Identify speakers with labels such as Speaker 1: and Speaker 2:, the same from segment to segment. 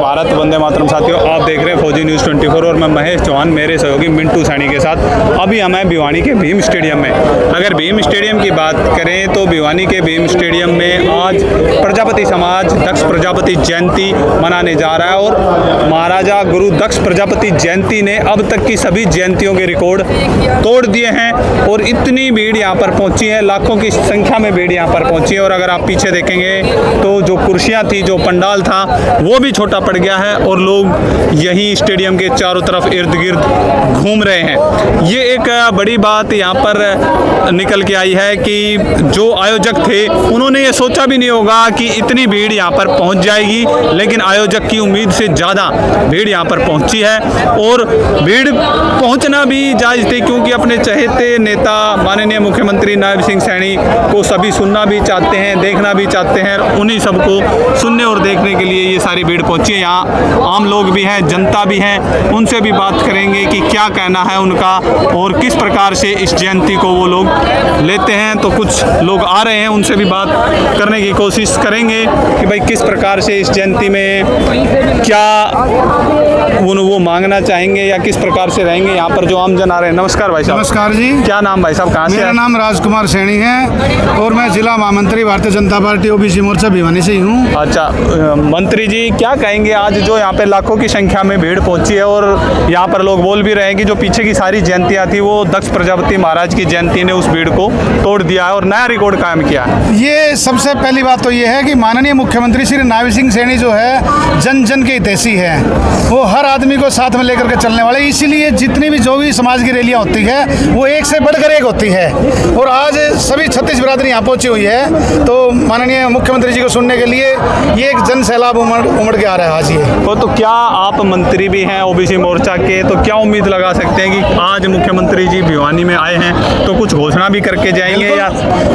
Speaker 1: भारत वंदे मातरम। साथियों, आप देख रहे हैं फौजी न्यूज़ 24 और मैं महेश चौहान, मेरे सहयोगी मिंटू सैनी के साथ। अभी हम हैं भिवानी के भीम स्टेडियम में। अगर भीम स्टेडियम की बात करें तो भिवानी के भीम स्टेडियम में आज प्रजापति समाज दक्ष प्रजापति जयंती मनाने जा रहा है और महाराजा गुरु दक्ष प्रजापति जयंती ने अब तक की सभी जयंतियों के रिकॉर्ड तोड़ दिए हैं और इतनी भीड़ यहाँ पर पहुँची है, लाखों की संख्या में भीड़ यहाँ पर पहुँची है। और अगर आप पीछे देखेंगे तो जो कुर्सियाँ थी, जो पंडाल था, वो भी छोटा पड़ गया है और लोग यहीं स्टेडियम के चारों तरफ इर्द गिर्द घूम रहे हैं। ये एक बड़ी बात यहाँ पर निकल के आई है कि जो आयोजक थे उन्होंने ये सोचा भी नहीं होगा कि इतनी भीड़ यहाँ पर पहुँच जाएगी, लेकिन आयोजक की उम्मीद से ज़्यादा भीड़ यहाँ पर पहुँची है और भीड़ पहुँचना भी जायज़ थी, क्योंकि अपने चहेते नेता माननीय मुख्यमंत्री नायब सिंह सैनी को सभी सुनना भी चाहते हैं, देखना भी चाहते हैं। उन्हीं सबको सुनने और देखने के लिए ये सारी भीड़ पहुंची है। यहाँ आम लोग भी हैं, जनता भी हैं, उनसे भी बात करेंगे कि क्या कहना है उनका और किस प्रकार से इस जयंती को वो लोग लेते हैं। तो कुछ लोग आ रहे हैं, उनसे भी बात करने की कोशिश करेंगे कि भाई किस प्रकार से इस जयंती में क्या वो मांगना चाहेंगे या किस प्रकार से रहेंगे यहाँ पर जो आम जन आ रहे हैं। नमस्कार भाई साहब।
Speaker 2: नमस्कार जी।
Speaker 1: क्या नाम भाई साहब, कहाँ से?
Speaker 2: मेरा नाम राजकुमार सैनी है और मैं जिला महामंत्री भारतीय जनता पार्टी ओबीसी मोर्चा भिवानी से ही हूँ।
Speaker 1: अच्छा, मंत्री जी क्या कहेंगे आज जो यहाँ पे लाखों की संख्या में भीड़ पहुंची है और यहाँ पर लोग बोल भी रहे हैं कि जो पीछे की सारी जयंतियाँ थी वो दक्ष प्रजापति महाराज की जयंती ने उस भीड़ को तोड़ दिया है और नया रिकॉर्ड कायम किया है।
Speaker 2: ये सबसे पहली बात तो ये है कि माननीय मुख्यमंत्री श्री नायब सिंह सैनी जो है जन जन के हितैषी है, वो हर आदमी को साथ में लेकर के चलने वाले, इसीलिए जितनी भी जो भी समाज की रैलियाँ होती है वो एक से बढ़कर एक होती है। और आज सभी 36 बिरादरी यहाँ पहुँची हुई है, तो माननीय मुख्यमंत्री जी को सुनने के लिए ये एक जन सैलाब उमड़ के आ रहा है आज ये।
Speaker 1: तो क्या आप मंत्री भी हैं ओबीसी मोर्चा के, तो क्या उम्मीद लगा सकते हैं कि आज मुख्यमंत्री जी भिवानी में आए हैं तो कुछ घोषणा भी करके जाएंगे? या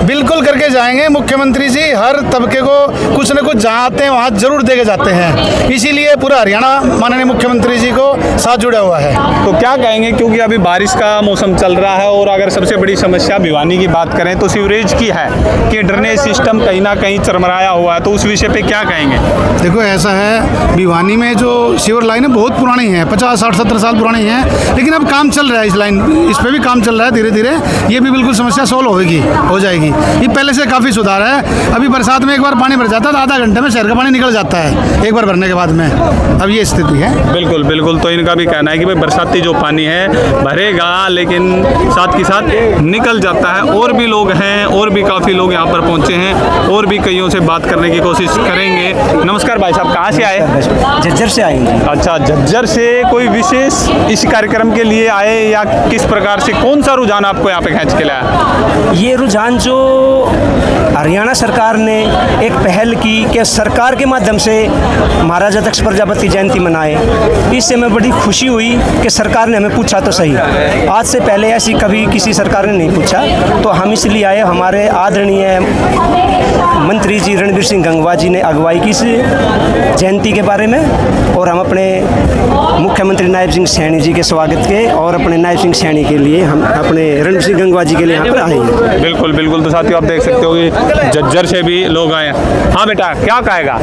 Speaker 2: बिल्कुल करके जाएंगे। मुख्यमंत्री जी हर तबके को कुछ न कुछ जहाँ आते हैं वहाँ जरूर दे के जाते हैं, इसीलिए पूरा हरियाणा माननीय मुख्यमंत्री जी को साथ जुड़ा हुआ है।
Speaker 1: तो क्या कहेंगे, क्योंकि अभी बारिश का मौसम चल रहा है और अगर सबसे बड़ी समस्या भिवानी की बात करें तो सीवरेज की है कि ड्रेनेज सिस्टम कहीं ना कहीं चरमराया हुआ है, तो उस विषय पे क्या कहेंगे?
Speaker 2: देखो ऐसा है, भिवानी में जो सीवर लाइन है बहुत पुरानी है, 50, 60, 70 साल पुरानी है, लेकिन अब काम चल रहा है इस पे भी काम चल रहा है धीरे धीरे। ये भी बिल्कुल समस्या सोल्व हो जाएगी। ये पहले से काफ़ी सुधार है। अभी बरसात में एक बार पानी भर जाता है तो आधा घंटे में शहर का पानी निकल जाता है एक बार भरने के बाद में। अब ये स्थिति है।
Speaker 1: बिल्कुल बिल्कुल। तो इनका भी कहना है कि भाई बरसाती जो पानी है भरेगा लेकिन साथ के साथ निकल जाता है। और भी लोग हैं, और भी काफ़ी लोग यहाँ पर पहुँचे हैं और भी कईयों से बात करने की कोशिश करेंगे। नमस्कार भाई साहब, कहाँ से आए?
Speaker 3: झज्जर से आएंगे।
Speaker 1: अच्छा, झज्जर से। कोई विशेष इस कार्यक्रम के लिए आए या किस प्रकार से, कौन सा रुझान आपको यहाँ पे खींच के लाया?
Speaker 3: ये रुझान जो हरियाणा सरकार ने एक पहल की कि सरकार के माध्यम से महाराजा दक्ष प्रजापति जयंती मनाए, इससे हमें बड़ी खुशी हुई कि सरकार ने हमें पूछा तो सही। आज से पहले ऐसी कभी किसी सरकार ने नहीं पूछा, तो हम इसलिए आए। हमारे आदरणीय मंत्री जी रणबीर सिंह गंगवा जी ने अगुवाई की इस जयंती के बारे में और हम अपने मुख्यमंत्री नायब सिंह सैनी जी के स्वागत के और अपने नायब सिंह सैनी के लिए हम अपने रणबीर सिंह गंगवा जी के लिए यहाँ पर आए हैं।
Speaker 1: बिल्कुल बिल्कुल। तो साथियों आप देख सकते हो कि झज्जर से भी लोग आए हैं। हाँ बेटा, क्या कहेगा?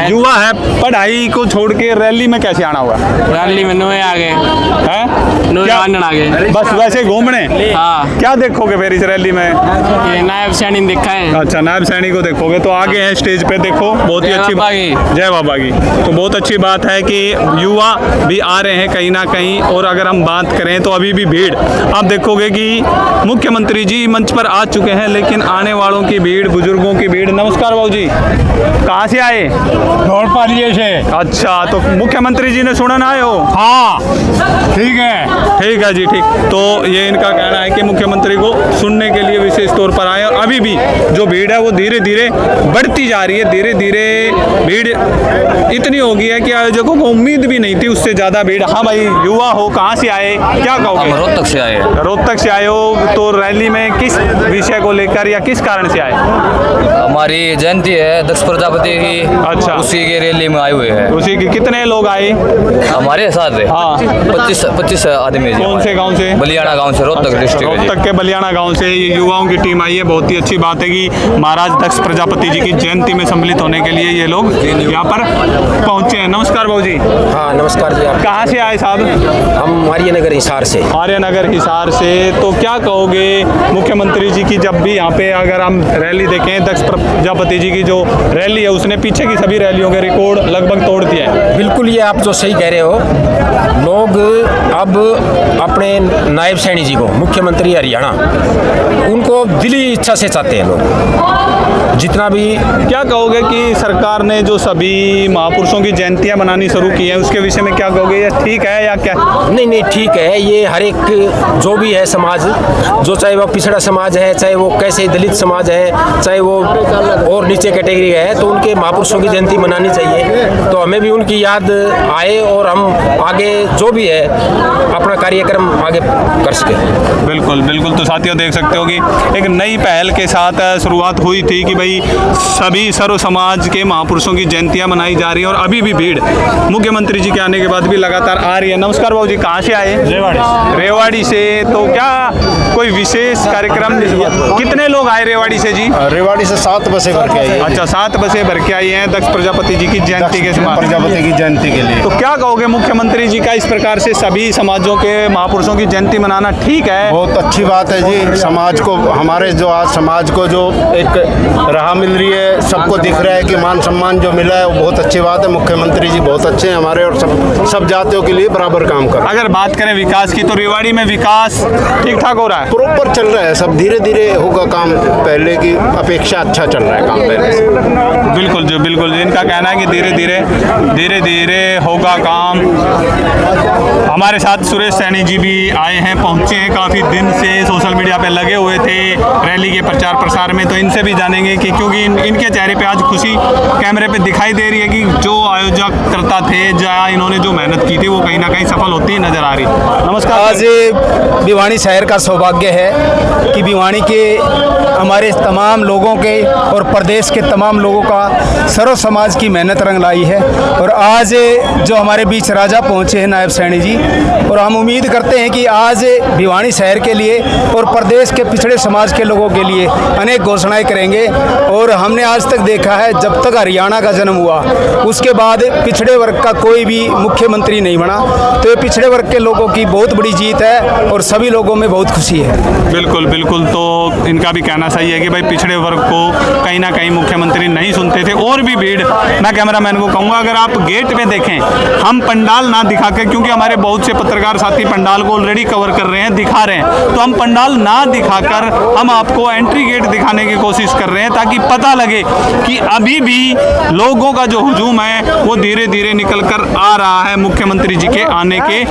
Speaker 1: युवा है, पढ़ाई को छोड़ के रैली में कैसे आना हुआ?
Speaker 4: रैली में नोए आ गए हैं, आ गए
Speaker 1: बस वैसे घूमने।
Speaker 4: हाँ।
Speaker 1: क्या देखोगे फिर इस रैली में?
Speaker 4: ये नायब सैनी देखा है।
Speaker 1: अच्छा, नायब सैनी को देखोगे। तो आगे हैं स्टेज पे, देखो बहुत ही अच्छी बात। जय बाबा की। तो बहुत अच्छी बात है कि युवा भी आ रहे हैं कहीं ना कहीं। और अगर हम बात करें तो अभी भी भीड़ आप देखोगे कि मुख्यमंत्री जी मंच पर आ चुके हैं, लेकिन आने वालों की भीड़, बुजुर्गों की भीड़। नमस्कार बाबू जी, कहाँ से आए?
Speaker 5: धौलपालिये से।
Speaker 1: अच्छा, तो मुख्यमंत्री जी ने सुनने आए हो?
Speaker 5: हाँ, ठीक है।
Speaker 1: ठीक है जी, ठीक। तो ये इनका कहना है कि मुख्यमंत्री को सुनने के लिए विशेष तौर पर आए और अभी भी जो भीड़ है वो धीरे धीरे बढ़ती जा रही है। धीरे धीरे भीड़ इतनी हो गई है कि आयोजकों को उम्मीद भी नहीं थी उससे ज़्यादा भीड़। हाँ भाई, युवा हो, कहाँ से आए, क्या कहोगे?
Speaker 6: रोहतक से आए।
Speaker 1: रोहतक से आए हो, तो रैली में किस विषय को लेकर या किस कारण से आए?
Speaker 6: हमारी जयंती है दक्ष प्रजापति की।
Speaker 1: अच्छा,
Speaker 6: उसी के रैली में आए हुए हैं।
Speaker 1: उसी की कितने लोग आए
Speaker 6: हमारे साथ है?
Speaker 1: हाँ,
Speaker 6: 25 आदमी है।
Speaker 1: कौन से गांव से?
Speaker 6: बलियाना गांव से, रोहतक डिस्ट्रिक्ट है जी।
Speaker 1: रोहतक के बलियाना गांव से ये युवाओं की टीम आई है। बहुत ही अच्छी बात है कि महाराज दक्ष प्रजापति जी की जयंती में सम्मिलित होने के लिए ये लोग यहाँ पर पहुँचे हैं। नमस्कार बाबू जी।
Speaker 7: हाँ नमस्कार जी। आप
Speaker 1: कहाँ से आए साहब?
Speaker 7: हम आर्यनगर हिसार से।
Speaker 1: आर्यनगर हिसार से। तो क्या कहोगे मुख्यमंत्री जी की जब भी यहाँ पे अगर हम रैली देखें, दक्ष प्रजापति जी की जो रैली है उसने पीछे की सभी रैलियों के रिकॉर्ड लगभग तोड़ दिया है।
Speaker 7: बिल्कुल, ये आप जो सही कह रहे हो। लोग अब अपने नायब सैनी जी को, मुख्यमंत्री हरियाणा, उनको दिली इच्छा से चाहते हैं लोग। जितना भी
Speaker 1: क्या कहोगे कि सरकार ने जो सभी महापुरुषों की जयंतियां मनानी शुरू की हैं उसके विषय में क्या कहोगे? ये ठीक है या क्या?
Speaker 7: नहीं ठीक है। ये हर एक जो भी है समाज, जो चाहे वो पिछड़ा समाज है, चाहे वो कैसे दलित समाज है, चाहे वो और नीचे कैटेगरी है, तो उनके महापुरुषों की जयंती मनानी चाहिए। तो हमें भी उनकी याद आए और हम आगे जो भी है अपना कार्यक्रम आगे कर सके।
Speaker 1: बिल्कुल बिल्कुल। तो साथियों देख सकते हो कि एक नई पहल के साथ शुरुआत हुई थी कि भाई सभी सर्व समाज के महापुरुषों की जयंतियां मनाई जा रही हैं और अभी भी भीड़ मुख्यमंत्री जी के आने के बाद भी लगातार आ रही है। नमस्कार बाबू जी, कहाँ से आए? रेवाड़ी से। तो क्या कोई विशेष कार्यक्रम? कितने लोग आए रेवाड़ी से जी?
Speaker 8: रेवाड़ी से 7 बसें भर के आई है।
Speaker 1: अच्छा, 7 बसें भर के आई हैं दक्ष प्रजापति जी की जयंती के समय,
Speaker 8: प्रजापति की जयंती के लिए।
Speaker 1: तो क्या कहोगे मुख्यमंत्री जी का इस प्रकार से सभी समाजों के महापुरुषों की जयंती मनाना ठीक है?
Speaker 8: बहुत अच्छी बात है जी। समाज को, हमारे जो आज समाज को जो एक राह मिल रही है, सबको दिख रहा है कि मान सम्मान जो मिला है वो बहुत अच्छी बात है। मुख्यमंत्री जी बहुत अच्छे हैं हमारे और सब जातियों के लिए बराबर काम कर।
Speaker 1: अगर बात करें विकास की तो रेवाड़ी में विकास ठीक ठाक हो रहा है?
Speaker 8: प्रॉपर चल रहा है, सब धीरे धीरे होगा काम, पहले की अपेक्षा अच्छा चल रहा है काम पहले से।
Speaker 1: बिल्कुल जी, बिल्कुल जी। इनका कहना है कि धीरे धीरे होगा काम। हमारे साथ सुरेश सैनी जी भी आए हैं, पहुंचे हैं, काफ़ी दिन से सोशल मीडिया पे लगे हुए थे रैली के प्रचार प्रसार में। तो इनसे भी जानेंगे कि क्योंकि इनके चेहरे पे आज खुशी कैमरे पे दिखाई दे रही है कि जो आयोजक करता थे, जहाँ इन्होंने जो मेहनत की थी वो कहीं ना कहीं सफल होती नजर आ रही। नमस्कार।
Speaker 9: आज भिवानी शहर का सौभाग्य है कि भिवानी के हमारे तमाम लोगों के और प्रदेश के तमाम लोगों का सर्व समाज की मेहनत रंग लाई है। और आज जो हमारे बीच राजा पहुंचे हैं नायब सैनी जी, और हम उम्मीद करते हैं कि आज भिवानी शहर के लिए और प्रदेश के पिछड़े समाज के लोगों के लिए अनेक घोषणाएं करेंगे। और हमने आज तक देखा है, जब तक हरियाणा का जन्म हुआ उसके बाद पिछड़े वर्ग का कोई भी मुख्यमंत्री नहीं बना। तो ये पिछड़े वर्ग के लोगों की बहुत बड़ी जीत है और सभी लोगों में बहुत खुशी है।
Speaker 1: बिल्कुल बिल्कुल। तो इनका भी कहना सही है कि भाई पिछड़े वर्ग को कहीं ना कहीं मुख्यमंत्री नहीं सुनते थे। और भी भीड़, मैं कैमरामैन को कहूँगा अगर आप गेट पे देखें, हम पंडाल ना दिखा के, क्योंकि हमारे बहुत से पत्रकार साथी पंडाल को ऑलरेडी कवर कर रहे हैं, दिखा रहे हैं, तो हम पंडाल ना दिखाकर हम आपको एंट्री गेट दिखाने की कोशिश कर रहे हैं ताकि पता लगे कि अभी भी लोगों का जो हुजूम है वो धीरे धीरे निकल कर आ रहा है मुख्यमंत्री जी के आने के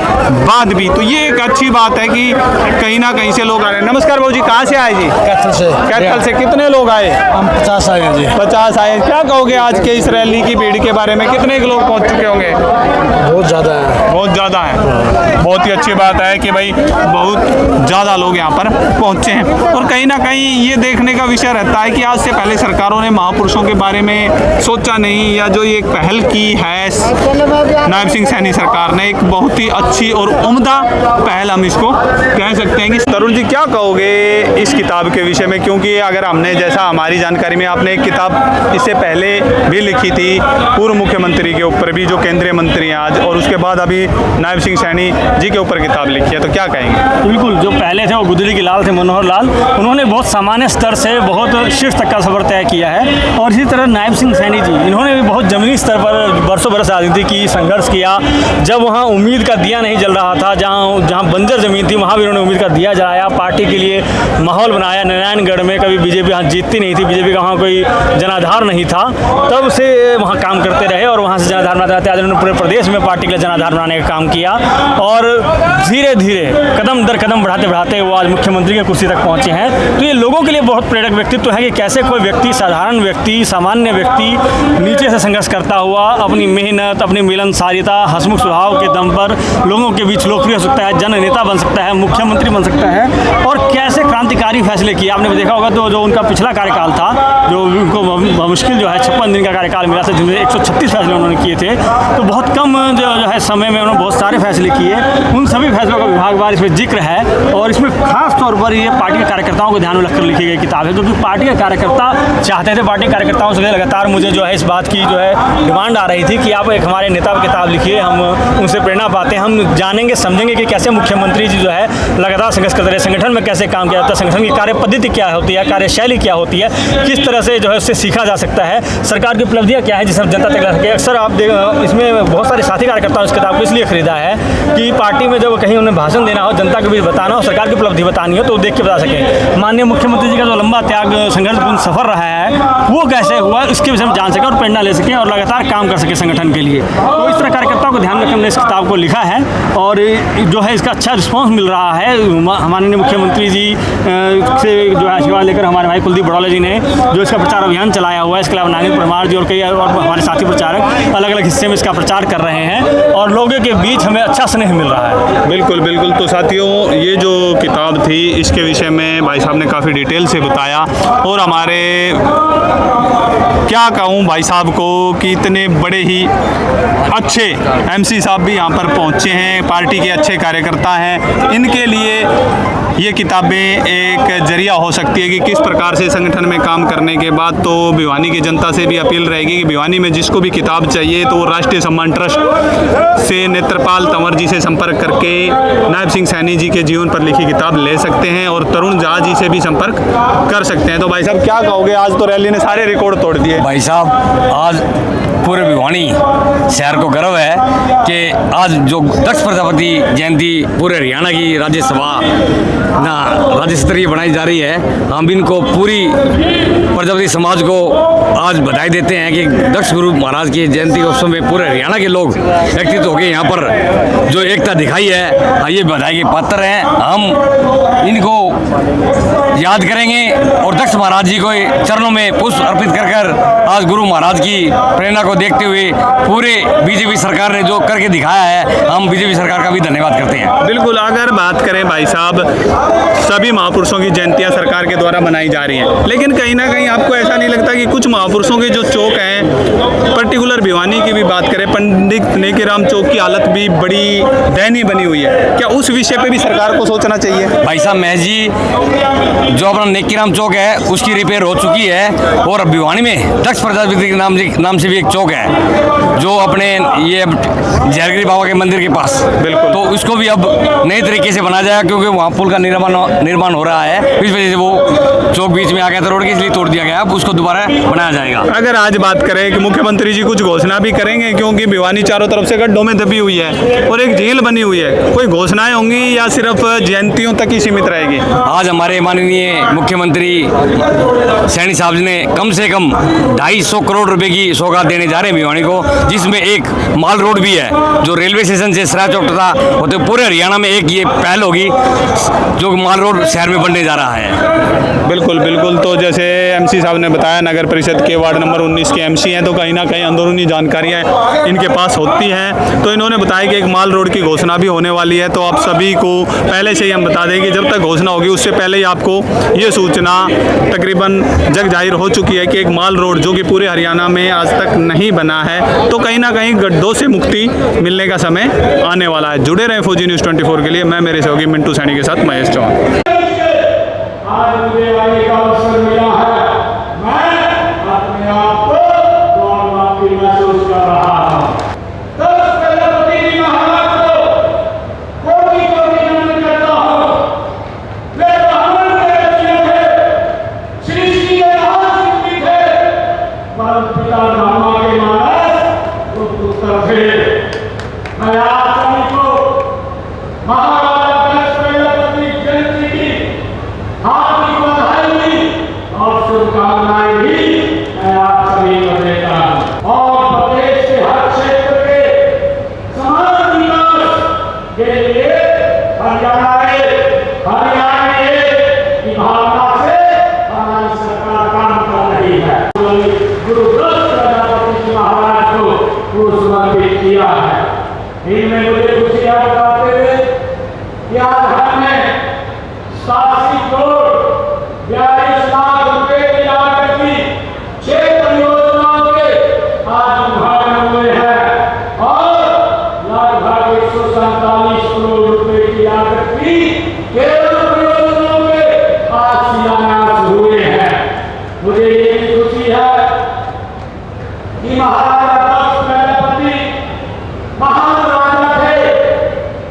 Speaker 1: बाद भी। तो ये एक अच्छी बात है कि कहीं ना कहीं से लोग आ रहे हैं। नमस्कार बाबू जी, कहाँ से आए जी? कैथल से। कितने लोग आए?
Speaker 9: हम 50 आए हैं जी।
Speaker 1: 50 आए। क्या कहोगे आज के इस रैली की भीड़ के बारे में? कितने लोग पहुंच चुके होंगे?
Speaker 9: बहुत ज़्यादा है।
Speaker 1: बहुत ज़्यादा है। बहुत ही अच्छी बात है कि भाई बहुत ज़्यादा लोग यहाँ पर पहुँचे हैं। और कहीं ना कहीं ये देखने का विषय रहता है कि आज से पहले सरकारों ने महापुरुषों के बारे में सोचा नहीं, या जो ये एक पहल की है नायब सिंह सैनी सरकार ने, एक बहुत ही अच्छी और उम्दा पहल हम इसको कह सकते हैं। कि तरुण जी क्या कहोगे इस किताब के विषय में? क्योंकि अगर हमने, जैसा हमारी जानकारी में, आपने एक किताब इससे पहले भी लिखी थी पूर्व मुख्यमंत्री के ऊपर भी, जो केंद्रीय मंत्री हैं आज, और उसके बाद अभी नायब सिंह सैनी जी के ऊपर किताब लिखी है, तो क्या कहेंगे?
Speaker 10: बिल्कुल, जो पहले थे वो गुदड़ी की लाल थे, मनोहर लाल, उन्होंने बहुत सामान्य स्तर से बहुत शीर्ष तक का सफर तय किया है। और इसी तरह नायब सिंह सैनी जी, इन्होंने भी बहुत जमीनी स्तर पर बरसों बरस राजनीति की, संघर्ष किया। जब वहाँ उम्मीद का दिया नहीं जल रहा था, जहाँ बंजर जमीन थी, वहाँ भी उन्होंने उम्मीद का दिया जलाया, पार्टी के लिए माहौल बनाया। नारायणगढ़ में कभी बीजेपी यहाँ जीतती नहीं थी, बीजेपी का वहाँ कोई जनाधार नहीं था, तब से वहाँ काम करते रहे और वहाँ से जनाधार बनाते रहते। आज उन्होंने पूरे प्रदेश में पार्टी के लिए जनाधार बनाने का काम किया और धीरे धीरे कदम दर कदम बढ़ाते बढ़ाते वो आज मुख्यमंत्री की कुर्सी तक पहुँचे हैं। तो ये लोगों के लिए बहुत प्रेरक व्यक्तित्व है कि कैसे कोई व्यक्ति, साधारण व्यक्ति, सामान्य व्यक्ति, नीचे से संघर्ष करता हुआ अपनी मेहनत, अपनी मिलनसारिता, हंसमुख स्वभाव के दम पर लोगों के बीच लोकप्रिय हो सकता है, जन नेता बन सकता है, मुख्यमंत्री बन सकता है, और कैसे क्रांति क्रांतिकारी फैसले किए। आपने देखा होगा तो जो उनका पिछला कार्यकाल था, जो उनको मुश्किल जो है 56 दिन का कार्यकाल मिला था, जिनमें 136 फैसले उन्होंने किए थे, तो बहुत कम जो है समय में उन्होंने बहुत सारे फैसले किए। उन सभी फैसलों का विभागवार इसमें जिक्र है और इसमें खास तौर पर ये पार्टी के कार्यकर्ताओं को ध्यान में रखकर लिखी गई किताब है, क्योंकि पार्टी के कार्यकर्ता चाहते थे, पार्टी कार्यकर्ताओं से लगातार मुझे जो है इस बात की जो है डिमांड आ रही थी कि आप एक हमारे नेता पर किताब लिखिए, हम उनसे प्रेरणा पाते हैं, हम जानेंगे समझेंगे कि कैसे मुख्यमंत्री जी जो है लगातार संघर्ष करते रहे, संगठन में कैसे काम किया जाता है, संगठन की कार्य पद्धति क्या होती है, कार्यशैली क्या होती है, किस तरह से जो है उससे सीखा जा सकता है, सरकार की उपलब्धियाँ क्या है जिसे हम जनता तक ला सके। अक्सर आप इसमें बहुत सारे साथी कार्यकर्ताओं इस किताब को इसलिए खरीदा है कि पार्टी में जब कहीं उन्हें भाषण देना हो, जनता के बीच बताना हो, सरकार की उपलब्धि बतानी हो, तो देख के बता सकें। माननीय मुख्यमंत्री जी का जो लंबा त्याग संघर्षपूर्ण सफर रहा है वो कैसे हुआ, इसके विषय में जान सकें और प्रेरणा ले सकें और लगातार काम कर सके संगठन के लिए। तो इस तरह कार्यकर्ताओं को ध्यान में रखकर हमने इस किताब को लिखा है और जो है इसका अच्छा रिस्पॉन्स मिल रहा है। माननीय मुख्यमंत्री जी से जो है आशीर्वाद लेकर हमारे भाई कुलदीप बड़ौले जी ने जो इसका प्रचार अभियान चलाया हुआ है, इसके अलावा नागेंद्र परमार जी और कई और हमारे साथी प्रचारक अलग अलग हिस्से में इसका प्रचार कर रहे हैं और लोगों के बीच हमें अच्छा स्नेह मिल रहा है।
Speaker 1: बिल्कुल बिल्कुल। तो साथियों, ये जो किताब थी इसके विषय में भाई साहब ने काफ़ी डिटेल से बताया और हमारे क्या कहूँ भाई साहब को कि इतने बड़े ही अच्छे एमसी साहब भी यहाँ पर पहुँचे हैं, पार्टी के अच्छे कार्यकर्ता हैं, इनके लिए ये किताबें एक जरिया हो सकती है कि किस प्रकार से संगठन में काम करने के बाद। तो भिवानी की जनता से भी अपील रहेगी कि भिवानी में जिसको भी किताब चाहिए तो राष्ट्रीय सम्मान ट्रस्ट से नेत्रपाल तंवर जी से संपर्क करके नायब सिंह सैनी जी के जीवन पर लिखी किताब ले सकते हैं और तरुण झा जी से भी संपर्क कर सकते हैं। तो भाई साहब क्या कहोगे, आज तो रैली ने सारे रिकॉर्ड तोड़ दिए।
Speaker 11: भाई साहब, आज पूरे भिवानी शहर को गर्व है कि आज जो दक्ष प्रजापति जयंती पूरे हरियाणा की राज्यसभा ना राज्य स्तरीय बनाई जा रही है। हम इनको पूरी प्रजापति समाज को आज बधाई देते हैं कि दक्ष गुरु महाराज की जयंती उत्सव में पूरे हरियाणा के लोग एकत्रित होकर यहाँ पर जो एकता दिखाई है, ये बधाई के पात्र हैं। हम इनको याद करेंगे और दक्ष महाराज जी को चरणों में पुष्प अर्पित कर कर आज गुरु महाराज की प्रेरणा को देखते हुए पूरे बीजेपी सरकार ने जो करके दिखाया है, हम बीजेपी सरकार का भी धन्यवाद करते हैं।
Speaker 1: बिल्कुल। अगर बात करें भाई साहब, सभी महापुरुषों की जयंतियां सरकार के द्वारा मनाई जा रही हैं, लेकिन कहीं ना कहीं आपको ऐसा नहीं लगता कि कुछ महापुरुषों के जो चौक हैं, पर्टिकुलर भिवानी की भी बात करें, पंडित नेकीराम चौक की हालत भी बड़ी दयनीय बनी हुई है, क्या उस विषय पे भी सरकार को सोचना चाहिए?
Speaker 11: भाई साहब महज जी, जो अपना नेकीराम चौक है उसकी रिपेयर हो चुकी है और भिवानी में दक्ष प्रजापति के नाम से भी एक चौक है जो अपने ये जयगिरी बाबा के मंदिर के पास, बिल्कुल, तो उसको भी अब नए तरीके से बनाया जाएगा क्योंकि वहाँ पुल का निर्माण हो रहा है। इस वजह से वो चौक बीच में आ गया था रोड के, इसलिए तोड़ दिया गया। अब उसको दोबारा बनाया जाएगा।
Speaker 1: अगर आज बात करें कि मुख्यमंत्री जी कुछ घोषणा भी करेंगे, क्योंकि भिवानी चारों तरफ से गड्ढों में दबी हुई है और एक झील बनी हुई है, कोई घोषणाएं होंगी या सिर्फ जयंतियों तक ही सीमित रहेगी?
Speaker 11: आज हमारे माननीय मुख्यमंत्री सैनी साहब जी ने कम से कम 250 करोड़ रुपए की सौगात देने जा रहे हैं भिवानी को, जिसमें एक माल रोड भी है जो रेलवे स्टेशन से सराय चौक तथा होते पूरे हरियाणा में एक ये पहल होगी जो माल रोड शहर में बनने जा रहा है।
Speaker 1: बिल्कुल बिल्कुल। तो जैसे एमसी साहब ने बताया, नगर परिषद के वार्ड नंबर 19 के एमसी हैं, तो कहीं ना कहीं अंदरूनी जानकारियां इनके पास होती हैं। तो इन्होंने बताया कि एक माल रोड की घोषणा भी होने वाली है। तो आप सभी को पहले से ही हम बता दें कि जब तक घोषणा होगी उससे पहले ही आपको ये सूचना तकरीबन जग जाहिर हो चुकी है कि एक माल रोड जो कि पूरे हरियाणा में आज तक नहीं बना है, तो कहीं ना कहीं गड्ढों से मुक्ति मिलने का समय आने वाला है। जुड़े रहें फौजी न्यूज़ 24 के लिए। मैं मेरे सहयोगी मिंटू सैनी के साथ महेश चौहान।
Speaker 5: आज मुझे आने का अवसर मिला है, मैं अपने आप को गौरवान्वित महसूस कर रहा हूं। दक्ष प्रजापति जी महाराज को कोटि कोटि नमन करता हूं। वे ब्राह्मण के रचने थे, सृष्टि के महान शिल्पी थे, परम पिता ब्रह्मा के मानस वो पुत्र थे। मैं आप सभी को महाराजा दक्ष प्रजापति जयंती की हार्दिक बधाई और शुभकामनाएं भी मैं आप सभी को देता हूं और प्रदेश के हर क्षेत्र के समान विकास के लिए हरियाणा की भावना से हमारी सरकार काम कर रही है। गुरु दक्ष प्रजापति जी महाराज को समर्पित किया है। इनमें मुझे खुशियां बताते हुए कि आज हमने 87 करोड़ केवल परियोजनाओं के आज शिलान्यास हुए हैं। मुझे ये भी खुशी है कि महाराजा दक्ष प्रजापति महान राजा थे,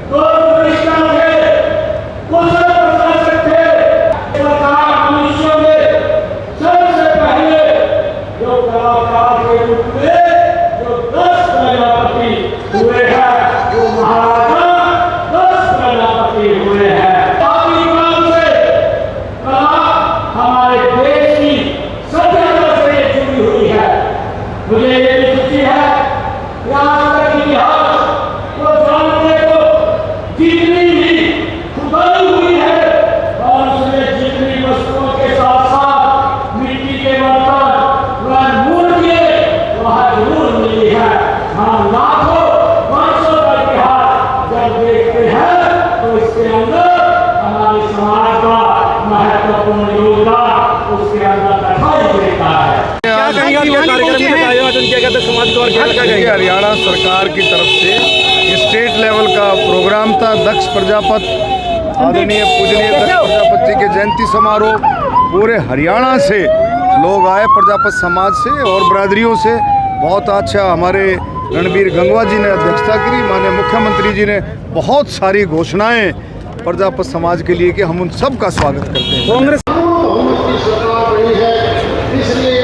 Speaker 5: दूरदृष्टा थे, कुशल प्रशासक थे। सरकार मनुष्यों में सबसे पहले जो कलाकार के रूप में जो दक्ष प्रजापति हुए हैं वो महाराजा दक्ष प्रजापति हुए हैं। आदि काल से कला हमारे देश की सभ्यता से जुड़ी हुई है। मुझे ये भी खुशी है कि आज तक इतिहास को जानने को जितनी भी खुदाई हुई है और उसमें जितनी वस्तुओं के साथ साथ मिट्टी के बर्तन व मूर्तियां वहाँ जरूर मिली है। हम लाखों वर्षों का इतिहास जब देखते हैं तो इसके अंदर हमारे समाज का महत्वपूर्ण योगदान उसके अंदर दिखाई देता है।
Speaker 8: हरियाणा सरकार की तरफ से स्टेट लेवल का प्रोग्राम था दक्ष प्रजापति आदरणीय पूजनीय दक्ष प्रजापति के जयंती समारोह। पूरे हरियाणा से लोग आए, प्रजापति समाज से और बरादरियों से। बहुत अच्छा हमारे रणबीर गंगवा जी ने अध्यक्षता की, माननीय मुख्यमंत्री जी ने बहुत सारी घोषणाएं प्रजापति समाज के लिए कि हम उन सब का स्वागत करते हैं।
Speaker 2: कांग्रेस सरकार बनी है, इसलिए